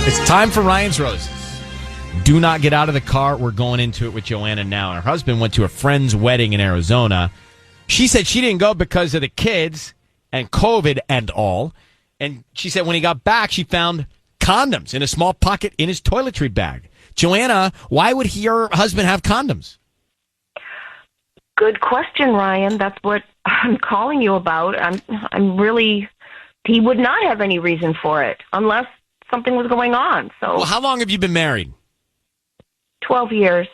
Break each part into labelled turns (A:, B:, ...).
A: It's time for Ryan's Roses. Do not get out of the car. We're going into it with Joanna now. Her husband went to a friend's wedding in Arizona. She said she didn't go because of the kids and COVID and all. And she said when he got back, she found condoms in a small pocket in his toiletry bag. Joanna, why would your husband have condoms?
B: Good question, Ryan. That's what I'm calling you about. He would not have any reason for it unless something was going on. So,
A: well, how long have you been married?
B: 12 years.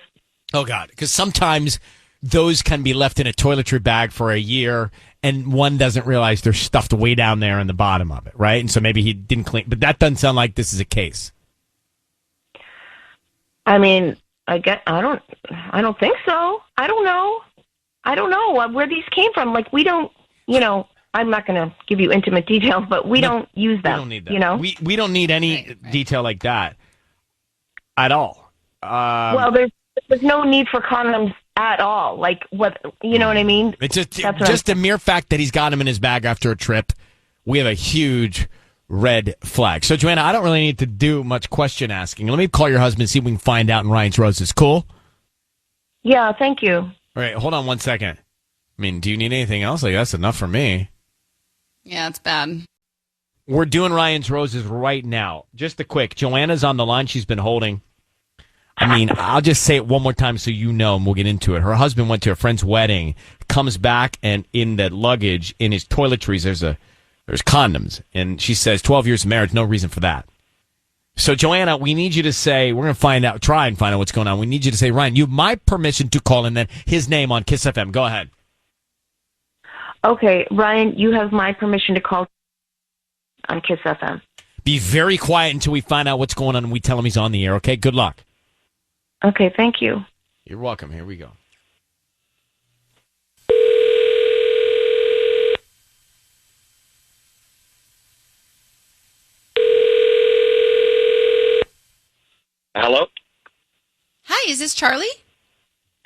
A: Oh, God. Because sometimes those can be left in a toiletry bag for a year, and one doesn't realize they're stuffed way down there in the bottom of it, right? And so maybe he didn't clean. But that doesn't sound like this is a case.
B: I mean, I don't think so. I don't know where these came from. Like, we don't, I'm not going to give you intimate details, but we don't use them.
A: We don't need that. We don't need any detail like that at all.
B: Well, there's no need for condoms at all. Like, what, you know what I mean?
A: It's just the mere fact that he's got him in his bag after a trip. We have a huge red flag. So, Joanna, I don't really need to do much question asking. Let me call your husband and see if we can find out in Ryan's Roses. Cool?
B: Yeah, thank you.
A: All right, hold on 1 second. I mean, do you need anything else? Like, that's enough for me.
C: Yeah, it's bad.
A: We're doing Ryan's Roses right now. Just a quick. Joanna's on the line. She's been holding. I mean, I'll just say it one more time so you know, and we'll get into it. Her husband went to a friend's wedding, comes back, and in the luggage, in his toiletries, there's condoms. And she says, 12 years of marriage, no reason for that. So, Joanna, we need you to say, we're going to try and find out what's going on. We need you to say, Ryan, you have my permission to call, and then his name on Kiss FM. Go ahead.
B: Okay, Ryan, you have my permission to call on Kiss FM.
A: Be very quiet until we find out what's going on and we tell him he's on the air, okay? Good luck.
B: Okay, thank you.
A: You're welcome. Here we go.
D: Hello?
C: Hi, is this Charlie?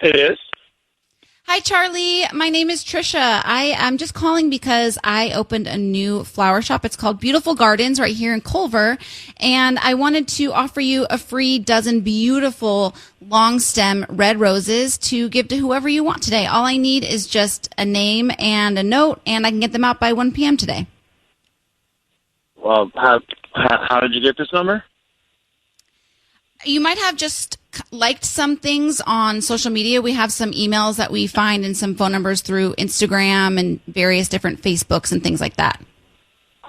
D: It is.
C: Hi, Charlie. My name is Trisha. I'm just calling because I opened a new flower shop. It's called Beautiful Gardens right here in Culver. And I wanted to offer you a free dozen beautiful long stem red roses to give to whoever you want today. All I need is just a name and a note, and I can get them out by 1 p.m. today.
D: Well, how did you get this number?
C: You might have just liked some things on social media. We have some emails that we find and some phone numbers through Instagram and various different Facebooks and things like that.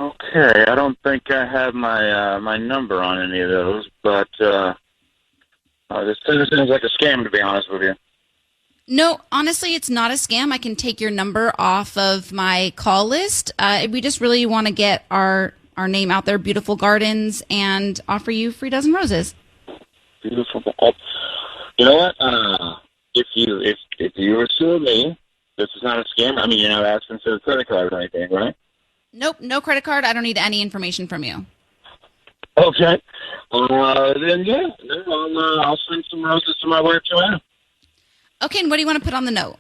D: Okay, I don't think I have my number on any of those, but this seems like a scam, to be honest with you.
C: No, honestly, it's not a scam. I can take your number off of my call list. We just really want to get our name out there, Beautiful Gardens, and offer you a free dozen roses.
D: Beautiful. You know what? If you were suing me, this is not a scam. I mean, you're not asking for a credit card or anything, right?
C: Nope, no credit card. I don't need any information from you.
D: Okay. Then yeah, I'll send some roses to my wife, Joanna.
C: Okay, and what do you want to put on the note?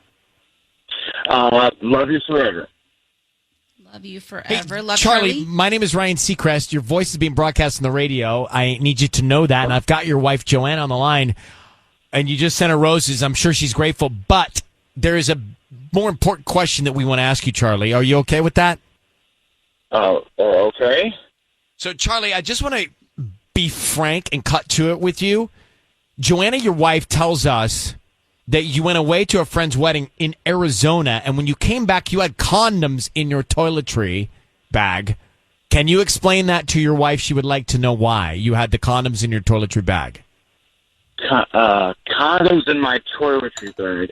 D: Love you forever.
C: Love you forever.
A: Hey,
C: Love
A: Charlie, my name is Ryan Seacrest. Your voice is being broadcast on the radio. I need you to know that. And I've got your wife, Joanna, on the line. And you just sent her roses. I'm sure she's grateful. But there is a more important question that we want to ask you, Charlie. Are you okay with that?
D: Okay.
A: So, Charlie, I just want to be frank and cut to it with you. Joanna, your wife, tells us that you went away to a friend's wedding in Arizona, and when you came back, you had condoms in your toiletry bag. Can you explain that to your wife? She would like to know why you had the condoms in your toiletry bag.
D: Condoms in my toiletry bag.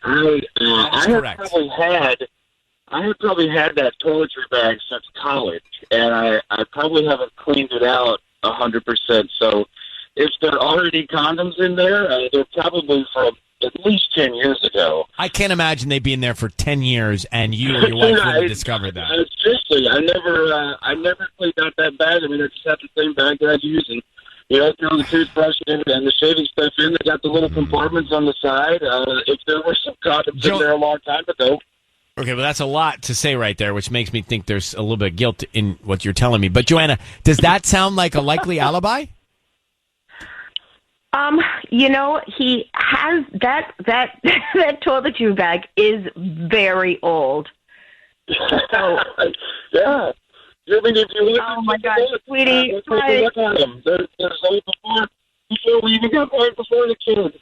D: I have probably had that toiletry bag since college, and I probably haven't cleaned it out 100%. So if there are already condoms in there, they're probably from at least 10 years ago.
A: I can't imagine they'd be in there for 10 years, and you or your wife wouldn't discover that.
D: Seriously, I never cleaned out that bag. I mean, I just have the same bag that I use, and throw the toothbrush in and the shaving stuff in. They got the little compartments on the side. If there were some condoms in there a long time ago.
A: Okay, well, that's a lot to say right there, which makes me think there's a little bit of guilt in what you're telling me. But, Joanna, does that sound like a likely alibi?
B: He has that that toiletry bag is very old. So,
D: yeah. I mean, if you look
B: oh my God, sweetie,
D: let's take a look at them. There's old before we even got married, before the kids.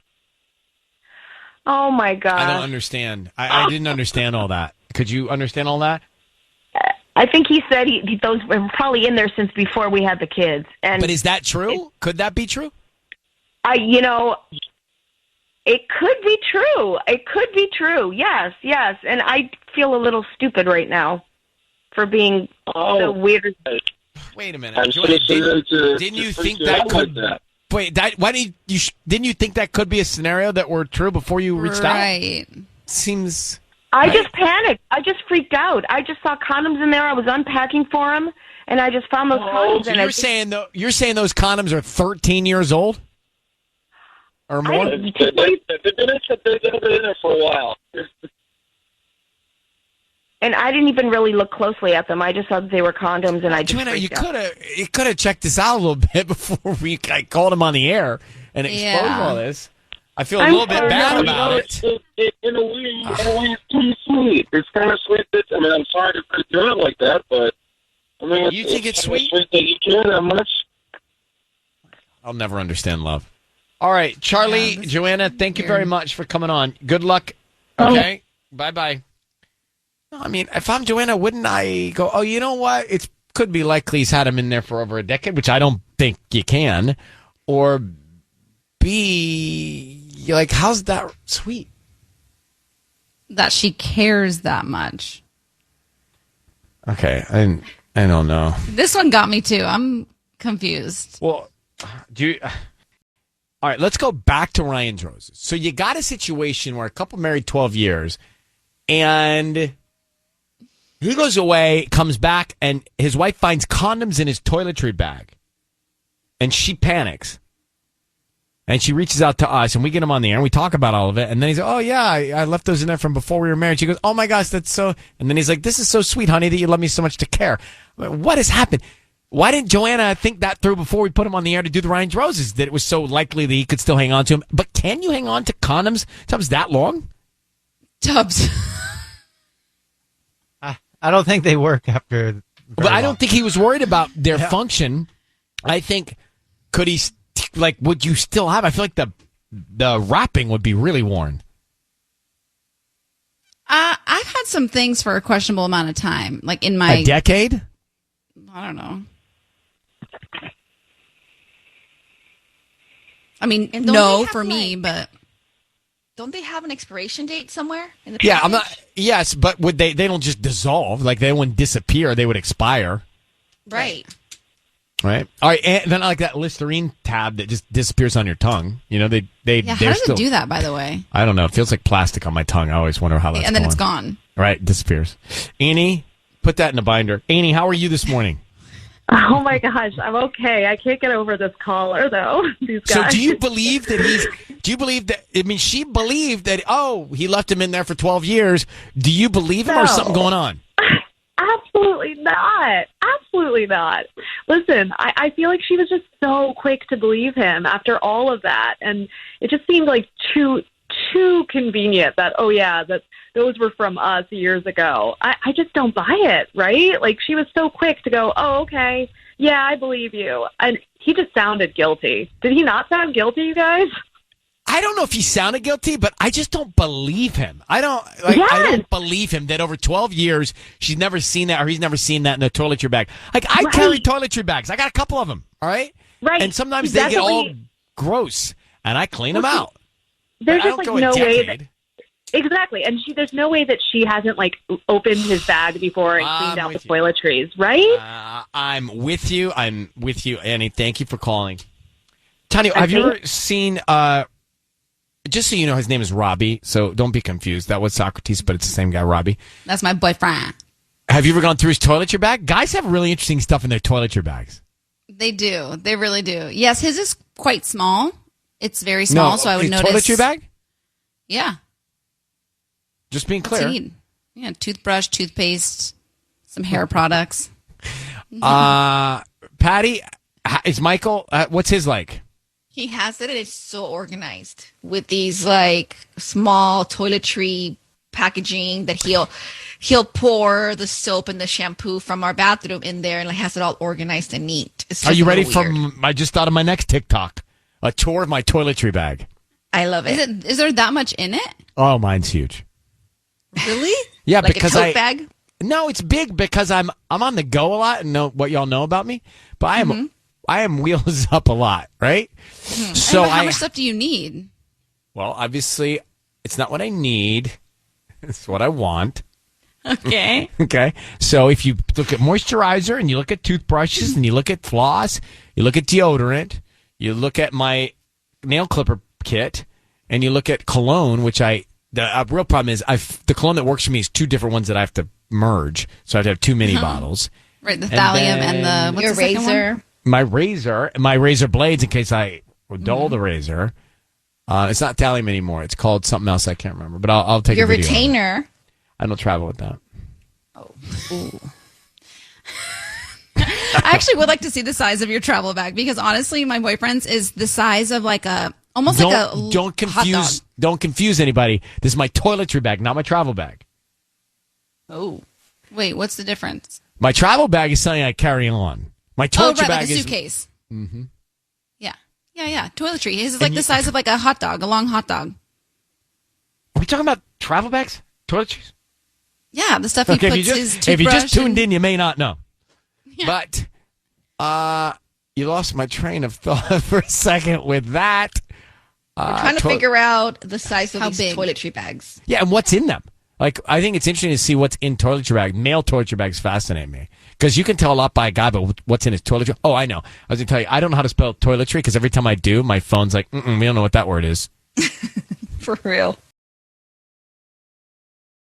B: Oh my God!
A: I don't understand. I didn't understand all that. Could you understand all that?
B: I think he said those were probably in there since before we had the kids.
A: But is that true? Could that be true?
B: It could be true. It could be true. Yes. And I feel a little stupid right now for being so weird.
A: Wait a minute. Joanna, didn't you think that could? Wait, didn't you think that could be a scenario that were true before you reached out?
C: Right.
A: Seems.
B: I just panicked. I just freaked out. I just saw condoms in there. I was unpacking for him, and I just found those condoms.
A: So
B: and
A: you're saying those condoms are 13 years old or more?
D: They've been in there for a while.
B: And I didn't even really look closely at them. I just thought they were condoms, and I just
A: Joanna, you
B: freaked
A: could have checked this out a little bit before I called him on the air and exposed all this. I feel a little bit bad about it.
D: In a way, it's too sweet. It's kind of sweet. I'm sorry to freak you out like that, but I mean,
A: you think it's
D: sweet?
A: sweet
D: That you care that much?
A: I'll never understand love. All right, Charlie, Joanna, thank you very much for coming on. Good luck. Okay, bye-bye. No, I mean, if I'm Joanna, wouldn't I go, oh, you know what? It could be likely he's had him in there for over a decade, which I don't think you can. Or B, you're like, how's that sweet?
C: That she cares that much.
A: Okay, I don't know.
C: This one got me too. I'm confused.
A: Well, all right, let's go back to Ryan's Roses. So you got a situation where a couple married 12 years, and he goes away, comes back, and his wife finds condoms in his toiletry bag. And she panics. And she reaches out to us, and we get him on the air, and we talk about all of it. And then he's like, oh, yeah, I left those in there from before we were married. She goes, oh, my gosh, that's so... And then he's like, this is so sweet, honey, that you love me so much to care. What has happened? Why didn't Joanna think that through before we put him on the air to do the Ryan's Roses, that it was so likely that he could still hang on to him? But can you hang on to condoms, Tubbs, that long?
C: Tubbs.
E: I don't think they work after.
A: But I don't think he was worried about their function. I think, could he, would you still have? I feel like the wrapping would be really worn.
C: I've had some things for a questionable amount of time, like in my
A: a decade.
C: I don't know. I mean, no for me, but
F: don't they have an expiration date somewhere in the
A: Yeah,
F: package?
A: I'm not. Yes, but would they? They don't just dissolve. Like they wouldn't disappear. They would expire.
F: Right.
A: Right. All right. And then like that Listerine tab that just disappears on your tongue. You know, they.
C: yeah. How does it do that? By the way,
A: I don't know. It feels like plastic on my tongue. I always wonder how that's.
C: And then
A: going.
C: it's gone.
A: Right. Disappears. Annie, put that in a binder. Annie, how are you this morning?
G: Oh my gosh, I'm okay. I can't get over this caller though. These guys.
A: So do you believe that do you believe that, I mean, she believed that, he left him in there for 12 years. Do you believe him or is something going on?
G: Absolutely not. Absolutely not. Listen, I feel like she was just so quick to believe him after all of that. And it just seemed like too convenient that, that those were from us years ago. I just don't buy it, right? Like, she was so quick to go, oh, okay, yeah, I believe you. And he just sounded guilty. Did he not sound guilty, you guys?
A: I don't know if he sounded guilty, but I just don't believe him. I don't believe him that over 12 years she's never seen that or he's never seen that in a toiletry bag. Like, I carry toiletry bags. I got a couple of them, all right?
G: Right.
A: And sometimes they get all gross, and I clean them out.
G: There's just no way that... Exactly. And there's no way that she hasn't, opened his bag before and cleaned out the toiletries, right?
A: I'm with you. Annie. Thank you for calling. Tanya, have you ever seen... just so you know, his name is Robbie, so don't be confused. That was Socrates, but it's the same guy, Robbie.
C: That's my boyfriend.
A: Have you ever gone through his toiletry bag? Guys have really interesting stuff in their toiletry bags.
C: They do. They really do. Yes, his is quite small. It's very small, so I would notice.
A: Toiletry bag?
C: Yeah.
A: Just being clear.
C: Yeah, toothbrush, toothpaste, some hair products.
A: Patty, is Michael, what's his like?
F: He has it, and it's so organized with these like small toiletry packaging that he'll pour the soap and the shampoo from our bathroom in there, and like has it all organized and neat. It's
A: Are
F: just
A: you
F: a
A: ready
F: little
A: for?
F: weird.
A: I just thought of my next TikTok. A tour of my toiletry bag.
F: I love it.
C: Is there that much in it?
A: Oh, mine's huge.
F: Really?
A: Yeah,
F: Like
A: because
F: a tote bag?
A: No, it's big because I'm on the go a lot and know what y'all know about me. But I am wheels up a lot, right? So
C: But how much stuff do you need?
A: well, obviously, it's not what I need. It's what I want.
C: Okay.
A: Okay. So if you look at moisturizer and you look at toothbrushes and you look at floss, you look at deodorant, you look at my nail clipper kit, and you look at cologne, which the real problem is the cologne that works for me is two different ones that I have to merge. So I have to have too many bottles.
C: Right, the thallium and
A: then
C: the what's
F: Your
C: the second one?
F: razor.
A: My razor blades, in case I dull the razor. It's not thallium anymore. It's called something else I can't remember. But I'll take
F: Your
A: a video.
F: retainer.
A: I don't travel with that.
C: I actually would like to see the size of your travel bag because honestly, my boyfriend's is the size of like almost like a
A: Don't
C: hot
A: confuse.
C: dog.
A: Don't confuse anybody. This is my toiletry bag, not my travel bag.
C: Oh, wait, what's the difference?
A: My travel bag is something I carry on. My
C: Oh,
A: toiletry
C: right,
A: bag
C: like a
A: is.
C: suitcase. Mm-hmm. Yeah. Toiletry. His is like the size of like a hot dog, a long hot dog.
A: Are we talking about travel bags? Toiletries?
C: Yeah, the stuff he
A: Okay,
C: puts his toothbrush.
A: if you just tuned
C: and-
A: in, you may not know. But you lost my train of thought for a second with that.
F: We're trying to figure out the size of
C: How
F: these
C: big?
F: toiletry bags.
A: Yeah, and what's in them? Like, I think it's interesting to see what's in toiletry bags. Male toiletry bags fascinate me because you can tell a lot by a guy, but what's in his toiletry? Oh, I know. I was going to tell you, I don't know how to spell toiletry because every time I do, my phone's like, we don't know what that word is.
F: For real.